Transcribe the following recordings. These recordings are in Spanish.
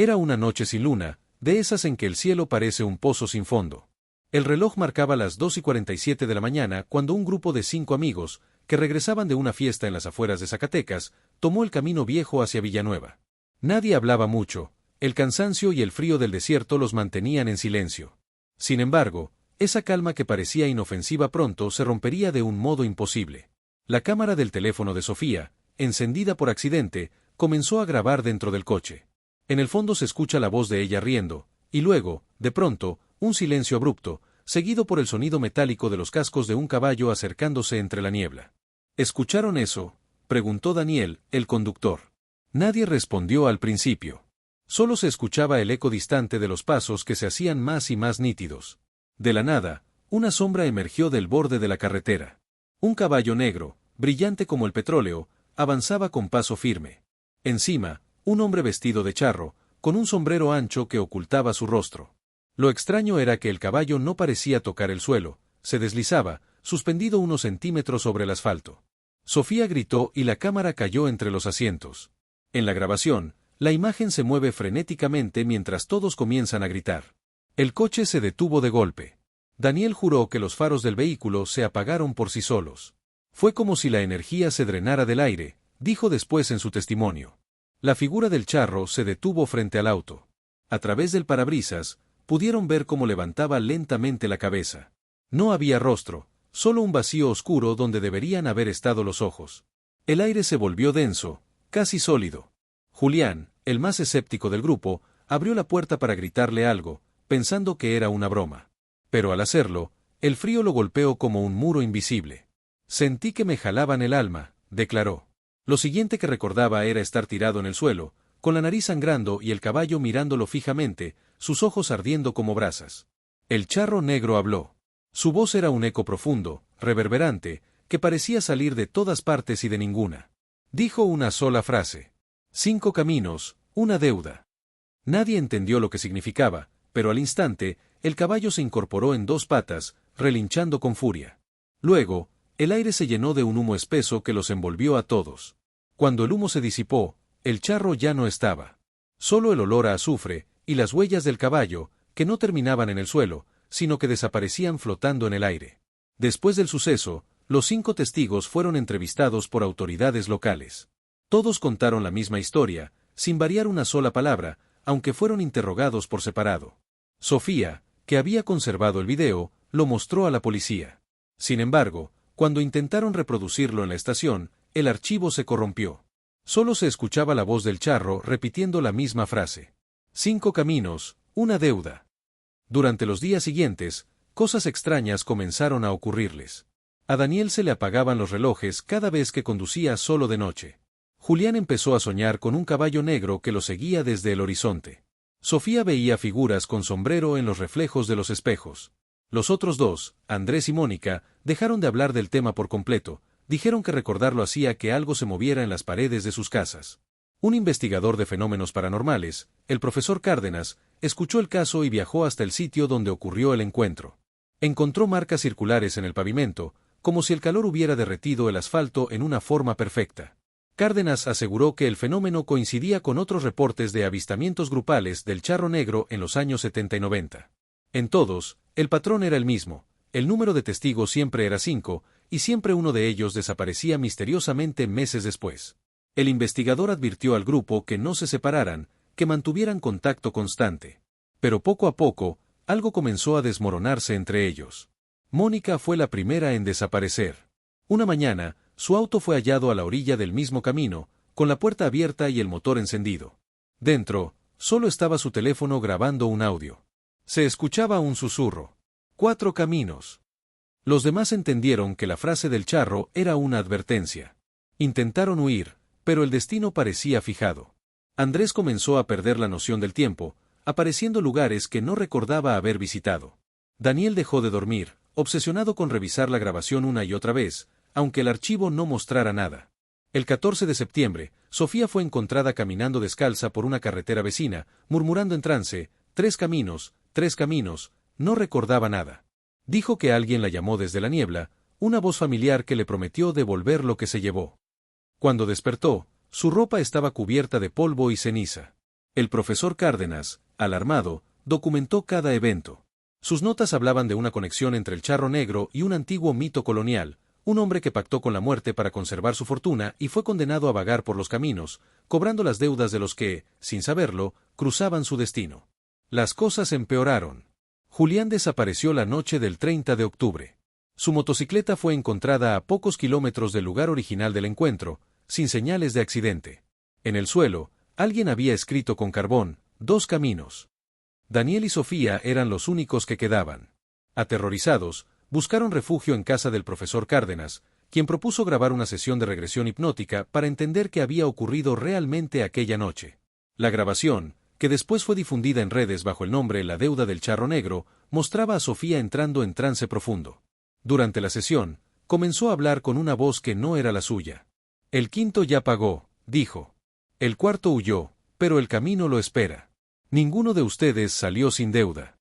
Era una noche sin luna, de esas en que el cielo parece un pozo sin fondo. El reloj marcaba las 2:47 de la mañana cuando un grupo de 5 amigos, que regresaban de una fiesta en las afueras de Zacatecas, tomó el camino viejo hacia Villanueva. Nadie hablaba mucho, el cansancio y el frío del desierto los mantenían en silencio. Sin embargo, esa calma que parecía inofensiva pronto se rompería de un modo imposible. La cámara del teléfono de Sofía, encendida por accidente, comenzó a grabar dentro del coche. En el fondo se escucha la voz de ella riendo, y luego, de pronto, un silencio abrupto, seguido por el sonido metálico de los cascos de un caballo acercándose entre la niebla. ¿Escucharon eso?, preguntó Daniel, el conductor. Nadie respondió al principio. Solo se escuchaba el eco distante de los pasos que se hacían más y más nítidos. De la nada, una sombra emergió del borde de la carretera. Un caballo negro, brillante como el petróleo, avanzaba con paso firme. Encima, un hombre vestido de charro, con un sombrero ancho que ocultaba su rostro. Lo extraño era que el caballo no parecía tocar el suelo, se deslizaba, suspendido unos centímetros sobre el asfalto. Sofía gritó y la cámara cayó entre los asientos. En la grabación, la imagen se mueve frenéticamente mientras todos comienzan a gritar. El coche se detuvo de golpe. Daniel juró que los faros del vehículo se apagaron por sí solos. Fue como si la energía se drenara del aire, dijo después en su testimonio. La figura del charro se detuvo frente al auto. A través del parabrisas, pudieron ver cómo levantaba lentamente la cabeza. No había rostro, solo un vacío oscuro donde deberían haber estado los ojos. El aire se volvió denso, casi sólido. Julián, el más escéptico del grupo, abrió la puerta para gritarle algo, pensando que era una broma. Pero al hacerlo, el frío lo golpeó como un muro invisible. Sentí que me jalaban el alma, declaró. Lo siguiente que recordaba era estar tirado en el suelo, con la nariz sangrando y el caballo mirándolo fijamente, sus ojos ardiendo como brasas. El charro negro habló. Su voz era un eco profundo, reverberante, que parecía salir de todas partes y de ninguna. Dijo una sola frase. 5 caminos, una deuda. Nadie entendió lo que significaba, pero al instante, el caballo se incorporó en 2 patas, relinchando con furia. Luego, el aire se llenó de un humo espeso que los envolvió a todos. Cuando el humo se disipó, el charro ya no estaba. Solo el olor a azufre, y las huellas del caballo, que no terminaban en el suelo, sino que desaparecían flotando en el aire. Después del suceso, los 5 testigos fueron entrevistados por autoridades locales. Todos contaron la misma historia, sin variar una sola palabra, aunque fueron interrogados por separado. Sofía, que había conservado el video, lo mostró a la policía. Sin embargo, cuando intentaron reproducirlo en la estación, el archivo se corrompió. Solo se escuchaba la voz del charro repitiendo la misma frase. 5 caminos, una deuda. Durante los días siguientes, cosas extrañas comenzaron a ocurrirles. A Daniel se le apagaban los relojes cada vez que conducía solo de noche. Julián empezó a soñar con un caballo negro que lo seguía desde el horizonte. Sofía veía figuras con sombrero en los reflejos de los espejos. Los otros 2, Andrés y Mónica, dejaron de hablar del tema por completo, dijeron que recordarlo hacía que algo se moviera en las paredes de sus casas. Un investigador de fenómenos paranormales, el profesor Cárdenas, escuchó el caso y viajó hasta el sitio donde ocurrió el encuentro. Encontró marcas circulares en el pavimento, como si el calor hubiera derretido el asfalto en una forma perfecta. Cárdenas aseguró que el fenómeno coincidía con otros reportes de avistamientos grupales del charro negro en los años 70 y 90. En todos, el patrón era el mismo, el número de testigos siempre era 5, y siempre uno de ellos desaparecía misteriosamente meses después. El investigador advirtió al grupo que no se separaran, que mantuvieran contacto constante. Pero poco a poco, algo comenzó a desmoronarse entre ellos. Mónica fue la primera en desaparecer. Una mañana, su auto fue hallado a la orilla del mismo camino, con la puerta abierta y el motor encendido. Dentro, solo estaba su teléfono grabando un audio. Se escuchaba un susurro. 4 caminos. Los demás entendieron que la frase del charro era una advertencia. Intentaron huir, pero el destino parecía fijado. Andrés comenzó a perder la noción del tiempo, apareciendo lugares que no recordaba haber visitado. Daniel dejó de dormir, obsesionado con revisar la grabación una y otra vez, aunque el archivo no mostrara nada. El 14 de septiembre, Sofía fue encontrada caminando descalza por una carretera vecina, murmurando en trance, 3 caminos, 3 caminos, no recordaba nada. Dijo que alguien la llamó desde la niebla, una voz familiar que le prometió devolver lo que se llevó. Cuando despertó, su ropa estaba cubierta de polvo y ceniza. El profesor Cárdenas, alarmado, documentó cada evento. Sus notas hablaban de una conexión entre el charro negro y un antiguo mito colonial, un hombre que pactó con la muerte para conservar su fortuna y fue condenado a vagar por los caminos, cobrando las deudas de los que, sin saberlo, cruzaban su destino. Las cosas empeoraron. Julián desapareció la noche del 30 de octubre. Su motocicleta fue encontrada a pocos kilómetros del lugar original del encuentro, sin señales de accidente. En el suelo, alguien había escrito con carbón, 2 caminos. Daniel y Sofía eran los únicos que quedaban. Aterrorizados, buscaron refugio en casa del profesor Cárdenas, quien propuso grabar una sesión de regresión hipnótica para entender qué había ocurrido realmente aquella noche. La grabación, que después fue difundida en redes bajo el nombre La Deuda del Charro Negro, mostraba a Sofía entrando en trance profundo. Durante la sesión, comenzó a hablar con una voz que no era la suya. El quinto ya pagó, dijo. El cuarto huyó, pero el camino lo espera. Ninguno de ustedes salió sin deuda.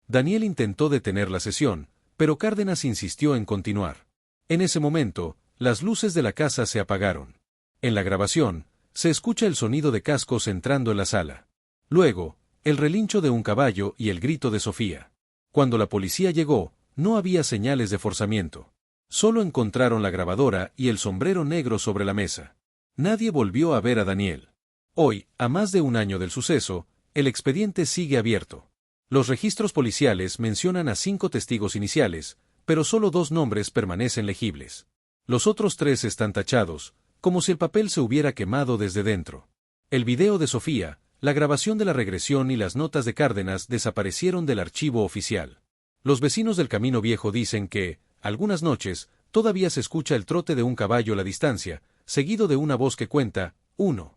Daniel intentó detener la sesión, pero Cárdenas insistió en continuar. En ese momento, las luces de la casa se apagaron. En la grabación, se escucha el sonido de cascos entrando en la sala. Luego, el relincho de un caballo y el grito de Sofía. Cuando la policía llegó, no había señales de forzamiento. Solo encontraron la grabadora y el sombrero negro sobre la mesa. Nadie volvió a ver a Daniel. Hoy, a más de un año del suceso, el expediente sigue abierto. Los registros policiales mencionan a 5 testigos iniciales, pero solo 2 nombres permanecen legibles. Los otros 3 están tachados, como si el papel se hubiera quemado desde dentro. El video de Sofía, la grabación de la regresión y las notas de Cárdenas desaparecieron del archivo oficial. Los vecinos del Camino Viejo dicen que, algunas noches, todavía se escucha el trote de un caballo a la distancia, seguido de una voz que cuenta, 1.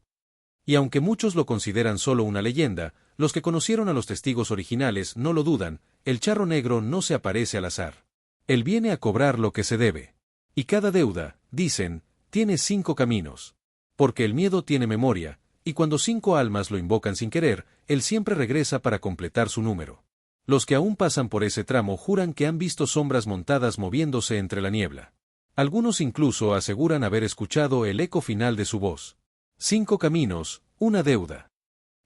Y aunque muchos lo consideran solo una leyenda, los que conocieron a los testigos originales no lo dudan, el charro negro no se aparece al azar. Él viene a cobrar lo que se debe. Y cada deuda, dicen, tiene 5 caminos. Porque el miedo tiene memoria, y cuando 5 almas lo invocan sin querer, él siempre regresa para completar su número. Los que aún pasan por ese tramo juran que han visto sombras montadas moviéndose entre la niebla. Algunos incluso aseguran haber escuchado el eco final de su voz. 5 caminos, una deuda.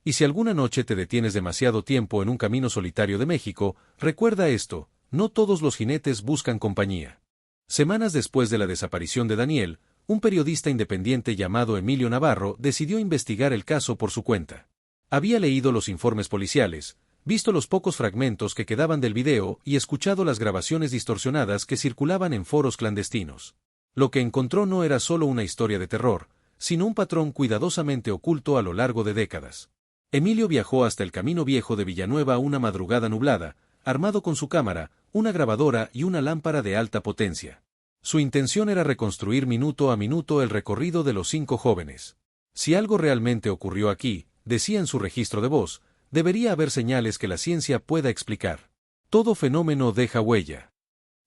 Y si alguna noche te detienes demasiado tiempo en un camino solitario de México, recuerda esto, no todos los jinetes buscan compañía. Semanas después de la desaparición de Daniel, un periodista independiente llamado Emilio Navarro decidió investigar el caso por su cuenta. Había leído los informes policiales, visto los pocos fragmentos que quedaban del video y escuchado las grabaciones distorsionadas que circulaban en foros clandestinos. Lo que encontró no era solo una historia de terror, sino un patrón cuidadosamente oculto a lo largo de décadas. Emilio viajó hasta el Camino Viejo de Villanueva una madrugada nublada, armado con su cámara, una grabadora y una lámpara de alta potencia. Su intención era reconstruir minuto a minuto el recorrido de los 5 jóvenes. Si algo realmente ocurrió aquí, decía en su registro de voz, debería haber señales que la ciencia pueda explicar. Todo fenómeno deja huella.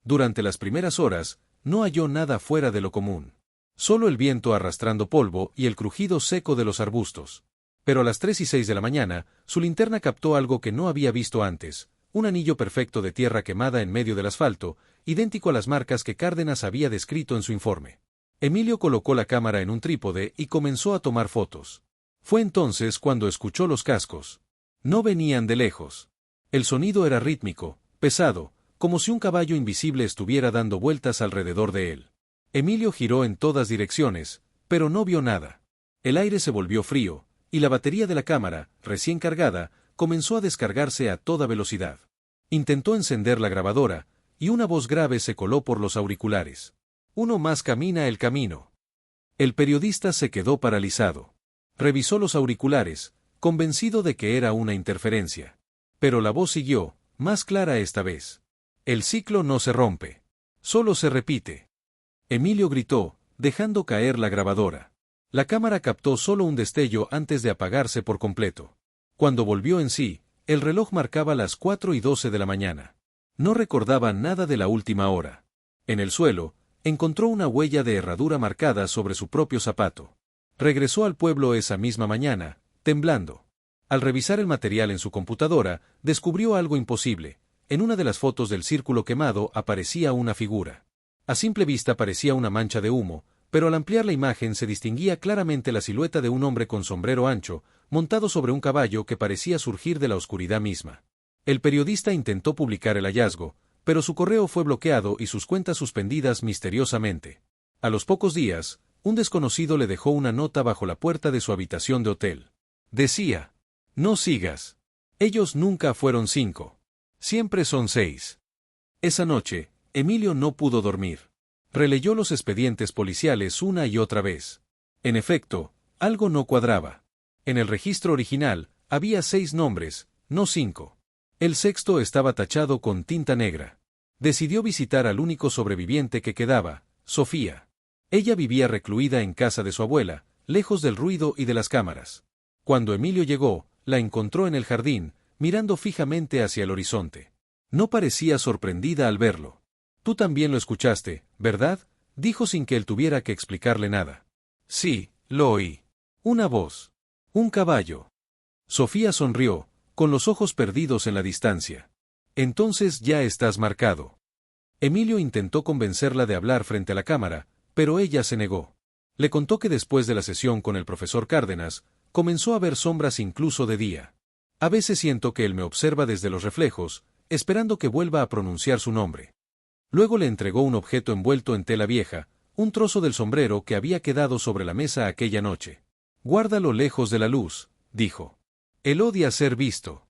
Durante las primeras horas, no halló nada fuera de lo común. Solo el viento arrastrando polvo y el crujido seco de los arbustos. Pero a las 3:06 de la mañana, su linterna captó algo que no había visto antes, un anillo perfecto de tierra quemada en medio del asfalto, idéntico a las marcas que Cárdenas había descrito en su informe. Emilio colocó la cámara en un trípode y comenzó a tomar fotos. Fue entonces cuando escuchó los cascos. No venían de lejos. El sonido era rítmico, pesado, como si un caballo invisible estuviera dando vueltas alrededor de él. Emilio giró en todas direcciones, pero no vio nada. El aire se volvió frío, y la batería de la cámara, recién cargada, comenzó a descargarse a toda velocidad. Intentó encender la grabadora, y una voz grave se coló por los auriculares. Uno más camina el camino. El periodista se quedó paralizado. Revisó los auriculares, convencido de que era una interferencia. Pero la voz siguió, más clara esta vez. El ciclo no se rompe. Solo se repite. Emilio gritó, dejando caer la grabadora. La cámara captó solo un destello antes de apagarse por completo. Cuando volvió en sí, el reloj marcaba las 4:12 de la mañana. No recordaba nada de la última hora. En el suelo, encontró una huella de herradura marcada sobre su propio zapato. Regresó al pueblo esa misma mañana, temblando. Al revisar el material en su computadora, descubrió algo imposible. En una de las fotos del círculo quemado aparecía una figura. A simple vista parecía una mancha de humo, pero al ampliar la imagen se distinguía claramente la silueta de un hombre con sombrero ancho, montado sobre un caballo que parecía surgir de la oscuridad misma. El periodista intentó publicar el hallazgo, pero su correo fue bloqueado y sus cuentas suspendidas misteriosamente. A los pocos días, un desconocido le dejó una nota bajo la puerta de su habitación de hotel. Decía: «No sigas. Ellos nunca fueron 5. Siempre son 6». Esa noche, Emilio no pudo dormir. Releyó los expedientes policiales una y otra vez. En efecto, algo no cuadraba. En el registro original, había 6 nombres, no 5. El sexto estaba tachado con tinta negra. Decidió visitar al único sobreviviente que quedaba, Sofía. Ella vivía recluida en casa de su abuela, lejos del ruido y de las cámaras. Cuando Emilio llegó, la encontró en el jardín, mirando fijamente hacia el horizonte. No parecía sorprendida al verlo. «Tú también lo escuchaste, ¿verdad?», dijo sin que él tuviera que explicarle nada. «Sí, lo oí. Una voz. Un caballo». Sofía sonrió, con los ojos perdidos en la distancia. «Entonces ya estás marcado». Emilio intentó convencerla de hablar frente a la cámara, pero ella se negó. Le contó que después de la sesión con el profesor Cárdenas, comenzó a ver sombras incluso de día. «A veces siento que él me observa desde los reflejos, esperando que vuelva a pronunciar su nombre». Luego le entregó un objeto envuelto en tela vieja, un trozo del sombrero que había quedado sobre la mesa aquella noche. «Guárdalo lejos de la luz», dijo. «Él odia ser visto».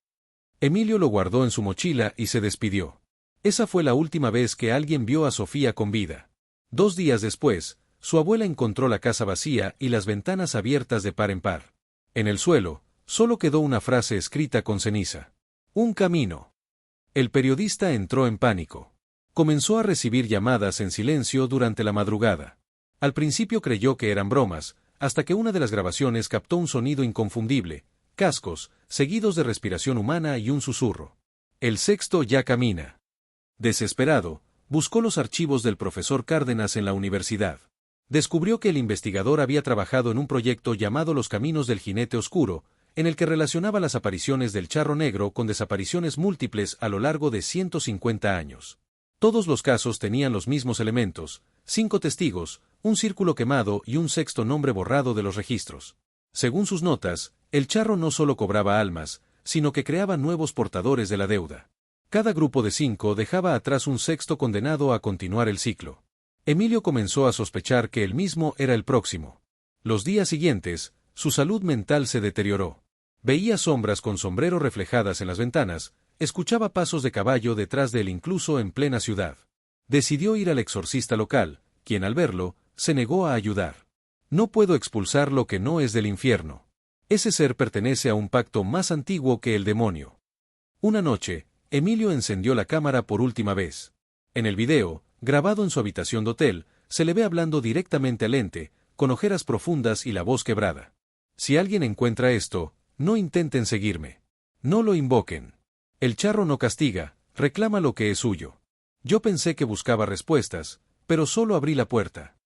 Emilio lo guardó en su mochila y se despidió. Esa fue la última vez que alguien vio a Sofía con vida. 2 días después, su abuela encontró la casa vacía y las ventanas abiertas de par en par. En el suelo, solo quedó una frase escrita con ceniza: «Un camino». El periodista entró en pánico. Comenzó a recibir llamadas en silencio durante la madrugada. Al principio creyó que eran bromas, hasta que una de las grabaciones captó un sonido inconfundible: cascos, seguidos de respiración humana y un susurro. «El sexto ya camina». Desesperado, buscó los archivos del profesor Cárdenas en la universidad. Descubrió que el investigador había trabajado en un proyecto llamado Los Caminos del Jinete Oscuro, en el que relacionaba las apariciones del charro negro con desapariciones múltiples a lo largo de 150 años. Todos los casos tenían los mismos elementos: 5 testigos, un círculo quemado y un sexto nombre borrado de los registros. Según sus notas, el charro no solo cobraba almas, sino que creaba nuevos portadores de la deuda. Cada grupo de 5 dejaba atrás un sexto condenado a continuar el ciclo. Emilio comenzó a sospechar que él mismo era el próximo. Los días siguientes, su salud mental se deterioró. Veía sombras con sombrero reflejadas en las ventanas, escuchaba pasos de caballo detrás de él incluso en plena ciudad. Decidió ir al exorcista local, quien al verlo, se negó a ayudar. «No puedo expulsar lo que no es del infierno. Ese ser pertenece a un pacto más antiguo que el demonio». Una noche, Emilio encendió la cámara por última vez. En el video, grabado en su habitación de hotel, se le ve hablando directamente al ente, con ojeras profundas y la voz quebrada. «Si alguien encuentra esto, no intenten seguirme. No lo invoquen. El charro no castiga, reclama lo que es suyo. Yo pensé que buscaba respuestas, pero solo abrí la puerta».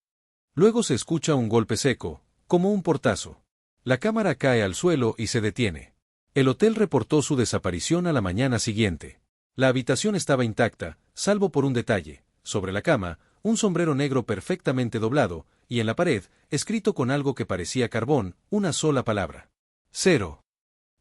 Luego se escucha un golpe seco, como un portazo. La cámara cae al suelo y se detiene. El hotel reportó su desaparición a la mañana siguiente. La habitación estaba intacta, salvo por un detalle: sobre la cama, un sombrero negro perfectamente doblado, y en la pared, escrito con algo que parecía carbón, una sola palabra: 0.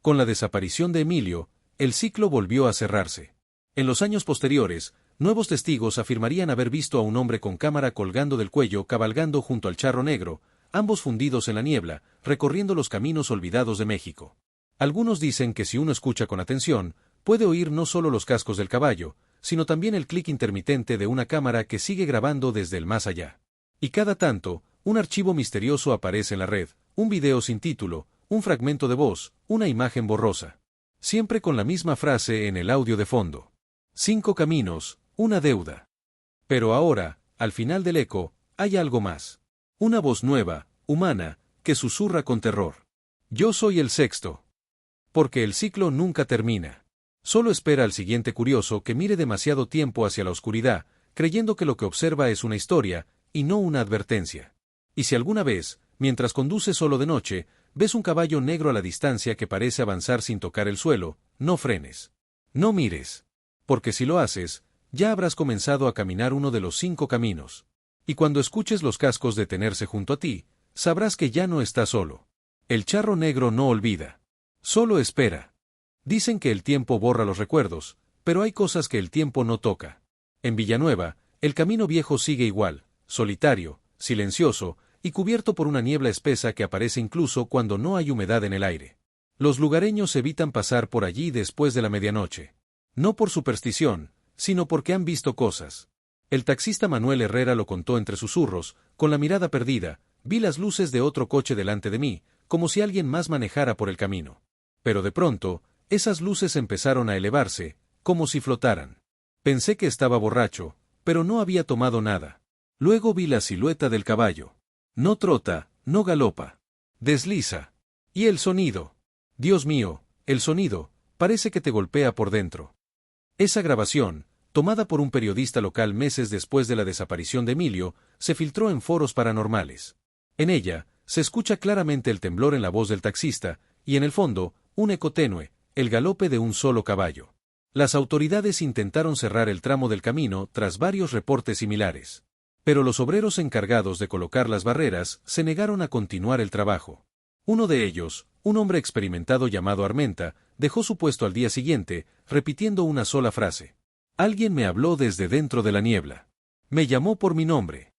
Con la desaparición de Emilio, el ciclo volvió a cerrarse. En los años posteriores, nuevos testigos afirmarían haber visto a un hombre con cámara colgando del cuello cabalgando junto al charro negro, ambos fundidos en la niebla, recorriendo los caminos olvidados de México. Algunos dicen que si uno escucha con atención, puede oír no solo los cascos del caballo, sino también el clic intermitente de una cámara que sigue grabando desde el más allá. Y cada tanto, un archivo misterioso aparece en la red: un video sin título, un fragmento de voz, una imagen borrosa. Siempre con la misma frase en el audio de fondo: 5 caminos, una deuda. Pero ahora, al final del eco, hay algo más. Una voz nueva, humana, que susurra con terror: «Yo soy el sexto». Porque el ciclo nunca termina. Solo espera al siguiente curioso que mire demasiado tiempo hacia la oscuridad, creyendo que lo que observa es una historia, y no una advertencia. Y si alguna vez, mientras conduces solo de noche, ves un caballo negro a la distancia que parece avanzar sin tocar el suelo, no frenes. No mires. Porque si lo haces, ya habrás comenzado a caminar uno de los 5 caminos. Y cuando escuches los cascos detenerse junto a ti, sabrás que ya no estás solo. El charro negro no olvida. Solo espera. Dicen que el tiempo borra los recuerdos, pero hay cosas que el tiempo no toca. En Villanueva, el camino viejo sigue igual, solitario, silencioso, y cubierto por una niebla espesa que aparece incluso cuando no hay humedad en el aire. Los lugareños evitan pasar por allí después de la medianoche. No por superstición, sino porque han visto cosas. El taxista Manuel Herrera lo contó entre susurros, con la mirada perdida: vi las luces de otro coche delante de mí, como si alguien más manejara por el camino. Pero de pronto, esas luces empezaron a elevarse, como si flotaran. Pensé que estaba borracho, pero no había tomado nada. Luego vi la silueta del caballo. No trota, no galopa. Desliza. Y el sonido. Dios mío, el sonido, parece que te golpea por dentro. Esa grabación, tomada por un periodista local meses después de la desaparición de Emilio, se filtró en foros paranormales. En ella, se escucha claramente el temblor en la voz del taxista, y en el fondo, un eco tenue, el galope de un solo caballo. Las autoridades intentaron cerrar el tramo del camino tras varios reportes similares. Pero los obreros encargados de colocar las barreras se negaron a continuar el trabajo. Uno de ellos, un hombre experimentado llamado Armenta, dejó su puesto al día siguiente, repitiendo una sola frase. Alguien me habló desde dentro de la niebla. Me llamó por mi nombre.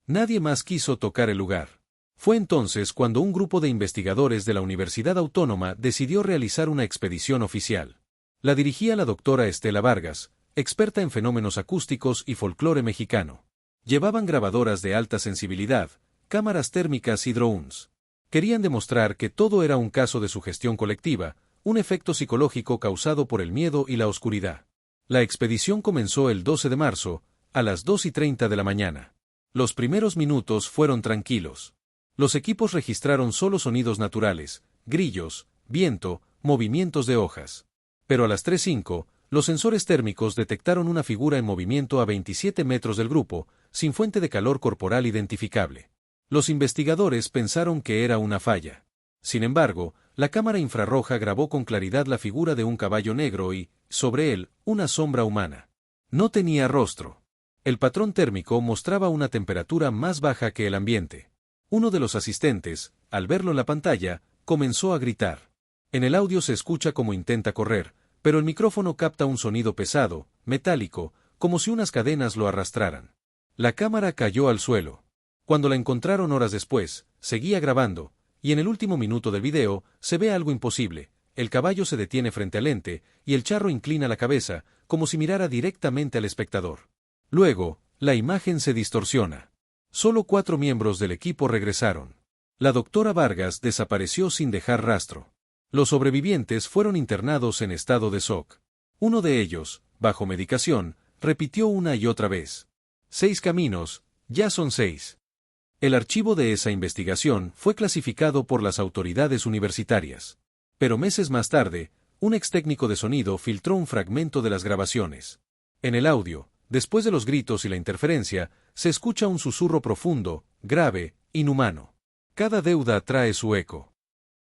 Nadie más quiso tocar el lugar. Fue entonces cuando un grupo de investigadores de la Universidad Autónoma decidió realizar una expedición oficial. La dirigía la doctora Estela Vargas, experta en fenómenos acústicos y folclore mexicano. Llevaban grabadoras de alta sensibilidad, cámaras térmicas y drones. Querían demostrar que todo era un caso de sugestión colectiva, un efecto psicológico causado por el miedo y la oscuridad. La expedición comenzó el 12 de marzo, a las 2:30 de la mañana. Los primeros minutos fueron tranquilos. Los equipos registraron solo sonidos naturales, grillos, viento, movimientos de hojas. Pero a las 3:05, los sensores térmicos detectaron una figura en movimiento a 27 metros del grupo, sin fuente de calor corporal identificable. Los investigadores pensaron que era una falla. Sin embargo, la cámara infrarroja grabó con claridad la figura de un caballo negro y, sobre él, una sombra humana. No tenía rostro. El patrón térmico mostraba una temperatura más baja que el ambiente. Uno de los asistentes, al verlo en la pantalla, comenzó a gritar. En el audio se escucha como intenta correr, pero el micrófono capta un sonido pesado, metálico, como si unas cadenas lo arrastraran. La cámara cayó al suelo. Cuando la encontraron horas después, seguía grabando, y en el último minuto del video, se ve algo imposible. El caballo se detiene frente al lente, y el charro inclina la cabeza, como si mirara directamente al espectador. Luego, la imagen se distorsiona. Solo 4 miembros del equipo regresaron. La doctora Vargas desapareció sin dejar rastro. Los sobrevivientes fueron internados en estado de shock. Uno de ellos, bajo medicación, repitió una y otra vez. 6 caminos, ya son 6. El archivo de esa investigación fue clasificado por las autoridades universitarias. Pero meses más tarde, un ex técnico de sonido filtró un fragmento de las grabaciones. En el audio, después de los gritos y la interferencia, se escucha un susurro profundo, grave, inhumano. Cada deuda trae su eco.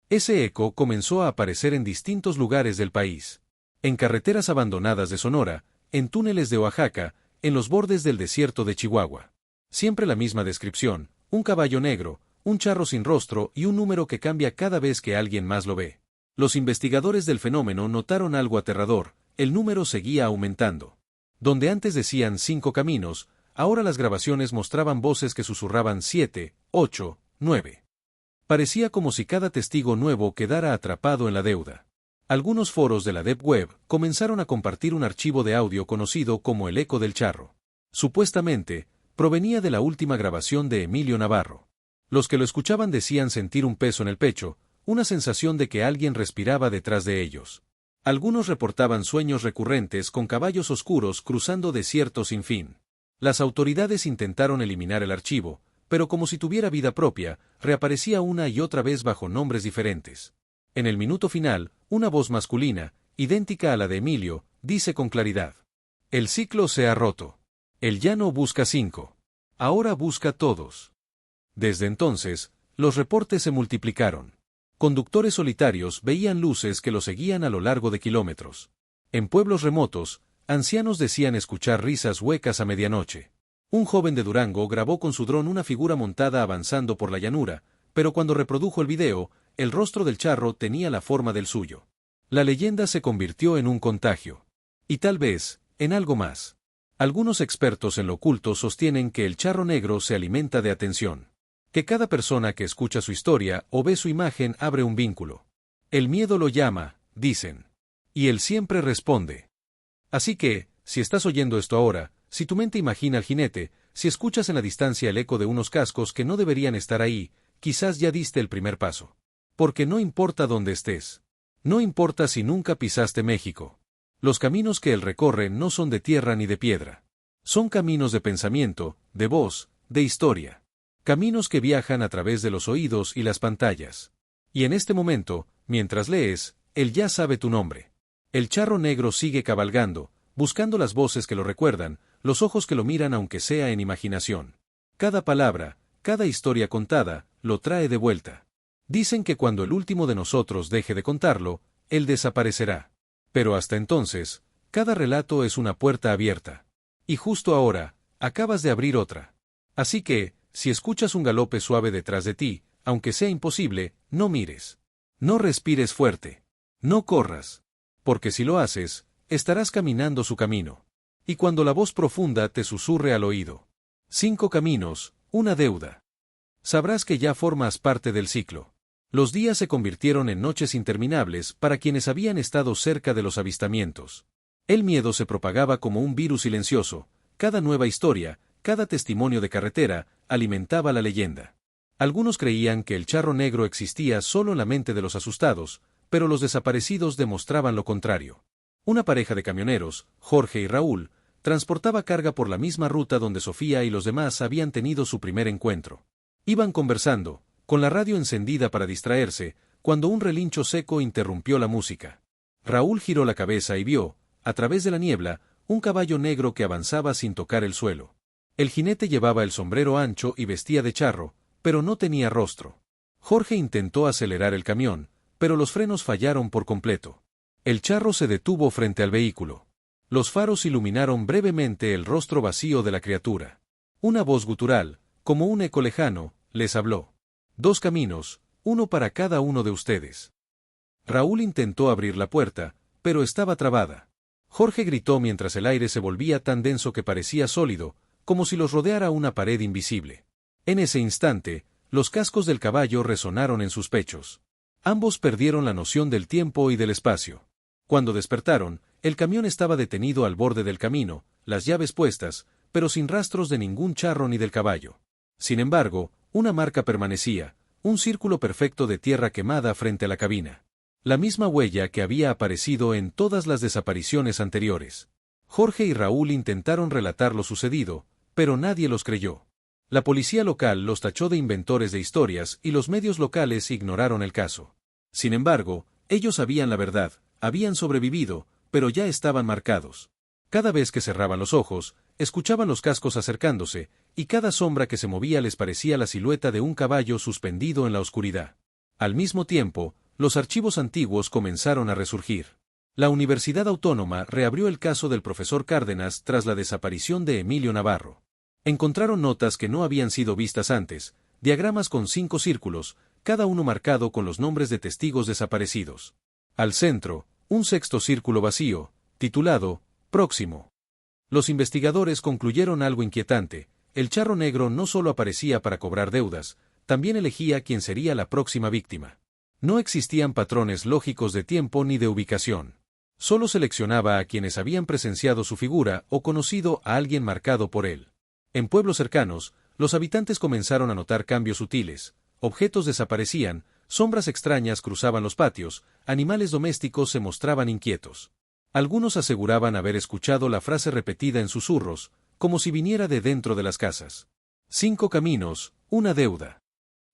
Ese eco comenzó a aparecer en distintos lugares del país. En carreteras abandonadas de Sonora, en túneles de Oaxaca, en los bordes del desierto de Chihuahua. Siempre la misma descripción: un caballo negro, un charro sin rostro y un número que cambia cada vez que alguien más lo ve. Los investigadores del fenómeno notaron algo aterrador: el número seguía aumentando. Donde antes decían 5 caminos, ahora las grabaciones mostraban voces que susurraban 7, 8, 9. Parecía como si cada testigo nuevo quedara atrapado en la deuda. Algunos foros de la Deep Web comenzaron a compartir un archivo de audio conocido como el eco del charro. Supuestamente, provenía de la última grabación de Emilio Navarro. Los que lo escuchaban decían sentir un peso en el pecho, una sensación de que alguien respiraba detrás de ellos. Algunos reportaban sueños recurrentes con caballos oscuros cruzando desiertos sin fin. Las autoridades intentaron eliminar el archivo, pero como si tuviera vida propia, reaparecía una y otra vez bajo nombres diferentes. En el minuto final, una voz masculina, idéntica a la de Emilio, dice con claridad: el ciclo se ha roto. Él ya no busca 5. Ahora busca todos. Desde entonces, los reportes se multiplicaron. Conductores solitarios veían luces que lo seguían a lo largo de kilómetros. En pueblos remotos, ancianos decían escuchar risas huecas a medianoche. Un joven de Durango grabó con su dron una figura montada avanzando por la llanura, pero cuando reprodujo el video, el rostro del charro tenía la forma del suyo. La leyenda se convirtió en un contagio. Y tal vez, en algo más. Algunos expertos en lo oculto sostienen que el charro negro se alimenta de atención. Que cada persona que escucha su historia o ve su imagen abre un vínculo. El miedo lo llama, dicen. Y él siempre responde. Así que, si estás oyendo esto ahora, si tu mente imagina al jinete, si escuchas en la distancia el eco de unos cascos que no deberían estar ahí, quizás ya diste el primer paso. Porque no importa dónde estés. No importa si nunca pisaste México. Los caminos que él recorre no son de tierra ni de piedra. Son caminos de pensamiento, de voz, de historia. Caminos que viajan a través de los oídos y las pantallas. Y en este momento, mientras lees, él ya sabe tu nombre. El charro negro sigue cabalgando, buscando las voces que lo recuerdan, los ojos que lo miran aunque sea en imaginación. Cada palabra, cada historia contada, lo trae de vuelta. Dicen que cuando el último de nosotros deje de contarlo, él desaparecerá. Pero hasta entonces, cada relato es una puerta abierta. Y justo ahora, acabas de abrir otra. Así que, si escuchas un galope suave detrás de ti, aunque sea imposible, no mires. No respires fuerte. No corras. Porque si lo haces, estarás caminando su camino. Y cuando la voz profunda te susurre al oído. 5 caminos, una deuda. Sabrás que ya formas parte del ciclo. Los días se convirtieron en noches interminables para quienes habían estado cerca de los avistamientos. El miedo se propagaba como un virus silencioso. Cada nueva historia, cada testimonio de carretera, alimentaba la leyenda. Algunos creían que el charro negro existía solo en la mente de los asustados, pero los desaparecidos demostraban lo contrario. Una pareja de camioneros, Jorge y Raúl, transportaba carga por la misma ruta donde Sofía y los demás habían tenido su primer encuentro. Iban conversando, con la radio encendida para distraerse, cuando un relincho seco interrumpió la música. Raúl giró la cabeza y vio, a través de la niebla, un caballo negro que avanzaba sin tocar el suelo. El jinete llevaba el sombrero ancho y vestía de charro, pero no tenía rostro. Jorge intentó acelerar el camión, pero los frenos fallaron por completo. El charro se detuvo frente al vehículo. Los faros iluminaron brevemente el rostro vacío de la criatura. Una voz gutural, como un eco lejano, les habló. 2 caminos, uno para cada uno de ustedes. Raúl intentó abrir la puerta, pero estaba trabada. Jorge gritó mientras el aire se volvía tan denso que parecía sólido, como si los rodeara una pared invisible. En ese instante, los cascos del caballo resonaron en sus pechos. Ambos perdieron la noción del tiempo y del espacio. Cuando despertaron, el camión estaba detenido al borde del camino, las llaves puestas, pero sin rastros de ningún charro ni del caballo. Sin embargo, una marca permanecía, un círculo perfecto de tierra quemada frente a la cabina. La misma huella que había aparecido en todas las desapariciones anteriores. Jorge y Raúl intentaron relatar lo sucedido, pero nadie los creyó. La policía local los tachó de inventores de historias y los medios locales ignoraron el caso. Sin embargo, ellos sabían la verdad, habían sobrevivido, pero ya estaban marcados. Cada vez que cerraban los ojos, escuchaban los cascos acercándose, y cada sombra que se movía les parecía la silueta de un caballo suspendido en la oscuridad. Al mismo tiempo, los archivos antiguos comenzaron a resurgir. La Universidad Autónoma reabrió el caso del profesor Cárdenas tras la desaparición de Emilio Navarro. Encontraron notas que no habían sido vistas antes, diagramas con 5 círculos, cada uno marcado con los nombres de testigos desaparecidos. Al centro, un 6º círculo vacío, titulado Próximo. Los investigadores concluyeron algo inquietante: el charro negro no solo aparecía para cobrar deudas, también elegía quién sería la próxima víctima. No existían patrones lógicos de tiempo ni de ubicación. Solo seleccionaba a quienes habían presenciado su figura o conocido a alguien marcado por él. En pueblos cercanos, los habitantes comenzaron a notar cambios sutiles: objetos desaparecían, sombras extrañas cruzaban los patios, animales domésticos se mostraban inquietos. Algunos aseguraban haber escuchado la frase repetida en susurros, como si viniera de dentro de las casas. 5 caminos, una deuda.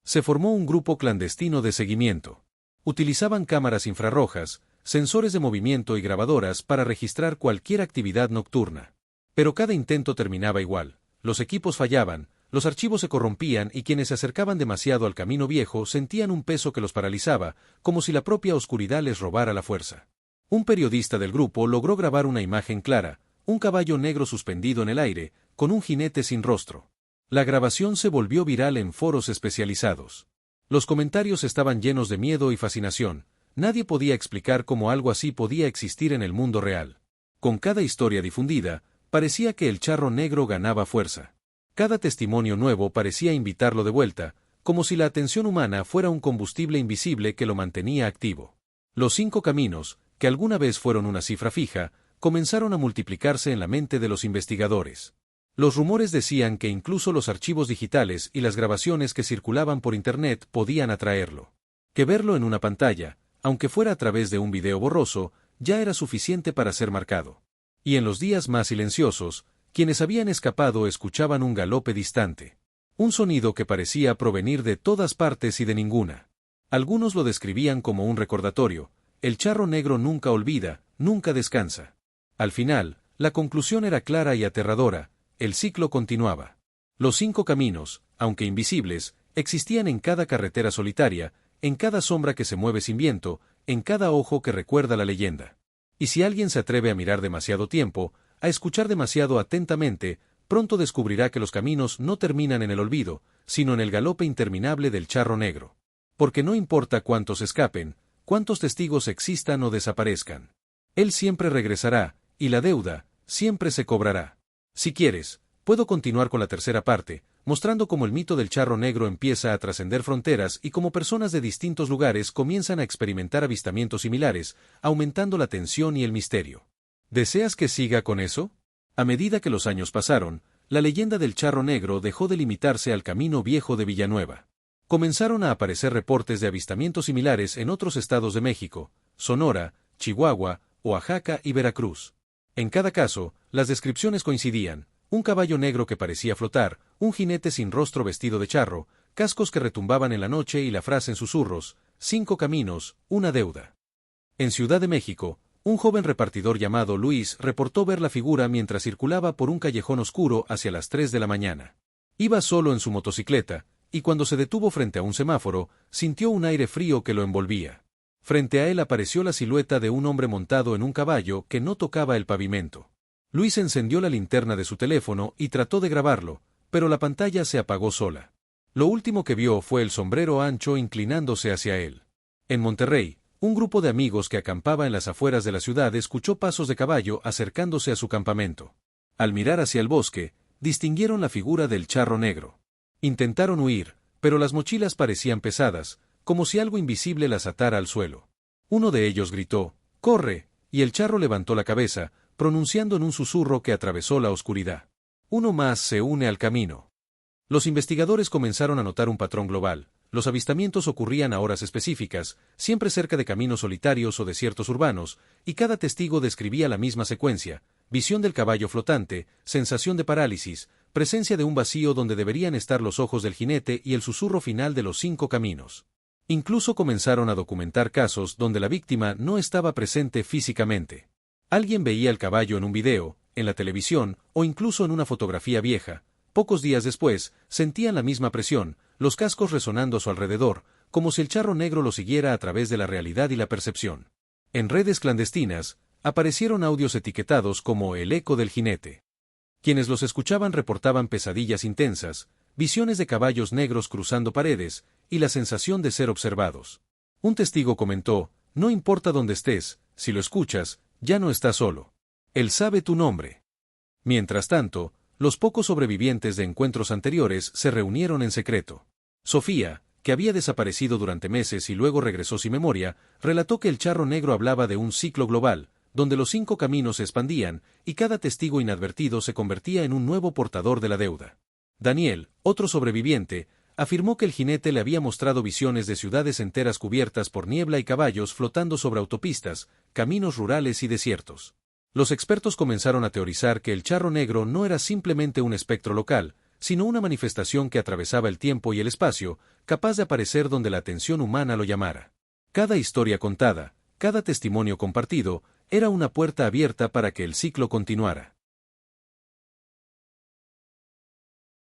Se formó un grupo clandestino de seguimiento. Utilizaban cámaras infrarrojas, sensores de movimiento y grabadoras para registrar cualquier actividad nocturna. Pero cada intento terminaba igual: los equipos fallaban, los archivos se corrompían y quienes se acercaban demasiado al camino viejo sentían un peso que los paralizaba, como si la propia oscuridad les robara la fuerza. Un periodista del grupo logró grabar una imagen clara: un caballo negro suspendido en el aire, con un jinete sin rostro. La grabación se volvió viral en foros especializados. Los comentarios estaban llenos de miedo y fascinación. Nadie podía explicar cómo algo así podía existir en el mundo real. Con cada historia difundida, parecía que el charro negro ganaba fuerza. Cada testimonio nuevo parecía invitarlo de vuelta, como si la atención humana fuera un combustible invisible que lo mantenía activo. Los 5 caminos, que alguna vez fueron una cifra fija, comenzaron a multiplicarse en la mente de los investigadores. Los rumores decían que incluso los archivos digitales y las grabaciones que circulaban por Internet podían atraerlo. Que verlo en una pantalla, aunque fuera a través de un video borroso, ya era suficiente para ser marcado. Y en los días más silenciosos, quienes habían escapado escuchaban un galope distante. Un sonido que parecía provenir de todas partes y de ninguna. Algunos lo describían como un recordatorio: el charro negro nunca olvida, nunca descansa. Al final, la conclusión era clara y aterradora: el ciclo continuaba. Los 5 caminos, aunque invisibles, existían en cada carretera solitaria, en cada sombra que se mueve sin viento, en cada ojo que recuerda la leyenda. Y si alguien se atreve a mirar demasiado tiempo, a escuchar demasiado atentamente, pronto descubrirá que los caminos no terminan en el olvido, sino en el galope interminable del charro negro. Porque no importa cuántos escapen, cuántos testigos existan o desaparezcan. Él siempre regresará, y la deuda siempre se cobrará. Si quieres, puedo continuar con la tercera parte, mostrando cómo el mito del charro negro empieza a trascender fronteras y cómo personas de distintos lugares comienzan a experimentar avistamientos similares, aumentando la tensión y el misterio. ¿Deseas que siga con eso? A medida que los años pasaron, la leyenda del charro negro dejó de limitarse al camino viejo de Villanueva. Comenzaron a aparecer reportes de avistamientos similares en otros estados de México, Sonora, Chihuahua, Oaxaca y Veracruz. En cada caso, las descripciones coincidían: un caballo negro que parecía flotar, un jinete sin rostro vestido de charro, cascos que retumbaban en la noche y la frase en susurros: 5 caminos, una deuda. En Ciudad de México, un joven repartidor llamado Luis reportó ver la figura mientras circulaba por un callejón oscuro hacia las 3 de la mañana. Iba solo en su motocicleta, y cuando se detuvo frente a un semáforo, sintió un aire frío que lo envolvía. Frente a él apareció la silueta de un hombre montado en un caballo que no tocaba el pavimento. Luis encendió la linterna de su teléfono y trató de grabarlo, pero la pantalla se apagó sola. Lo último que vio fue el sombrero ancho inclinándose hacia él. En Monterrey, un grupo de amigos que acampaba en las afueras de la ciudad escuchó pasos de caballo acercándose a su campamento. Al mirar hacia el bosque, distinguieron la figura del charro negro. Intentaron huir, pero las mochilas parecían pesadas, como si algo invisible las atara al suelo. Uno de ellos gritó: ¡corre!, y el charro levantó la cabeza, pronunciando en un susurro que atravesó la oscuridad: uno más se une al camino. Los investigadores comenzaron a notar un patrón global. Los avistamientos ocurrían a horas específicas, siempre cerca de caminos solitarios o desiertos urbanos, y cada testigo describía la misma secuencia: visión del caballo flotante, sensación de parálisis, presencia de un vacío donde deberían estar los ojos del jinete y el susurro final de los 5 caminos. Incluso comenzaron a documentar casos donde la víctima no estaba presente físicamente. Alguien veía el caballo en un video, en la televisión o incluso en una fotografía vieja. Pocos días después, sentían la misma presión, los cascos resonando a su alrededor, como si el charro negro lo siguiera a través de la realidad y la percepción. En redes clandestinas, aparecieron audios etiquetados como el eco del jinete. Quienes los escuchaban reportaban pesadillas intensas, visiones de caballos negros cruzando paredes, y la sensación de ser observados. Un testigo comentó: no importa dónde estés, si lo escuchas, ya no estás solo. Él sabe tu nombre. Mientras tanto, los pocos sobrevivientes de encuentros anteriores se reunieron en secreto. Sofía, que había desaparecido durante meses y luego regresó sin memoria, relató que el charro negro hablaba de un ciclo global, donde los 5 caminos se expandían, y cada testigo inadvertido se convertía en un nuevo portador de la deuda. Daniel, otro sobreviviente, afirmó que el jinete le había mostrado visiones de ciudades enteras cubiertas por niebla y caballos flotando sobre autopistas, caminos rurales y desiertos. Los expertos comenzaron a teorizar que el charro negro no era simplemente un espectro local, sino una manifestación que atravesaba el tiempo y el espacio, capaz de aparecer donde la atención humana lo llamara. Cada historia contada, cada testimonio compartido, era una puerta abierta para que el ciclo continuara.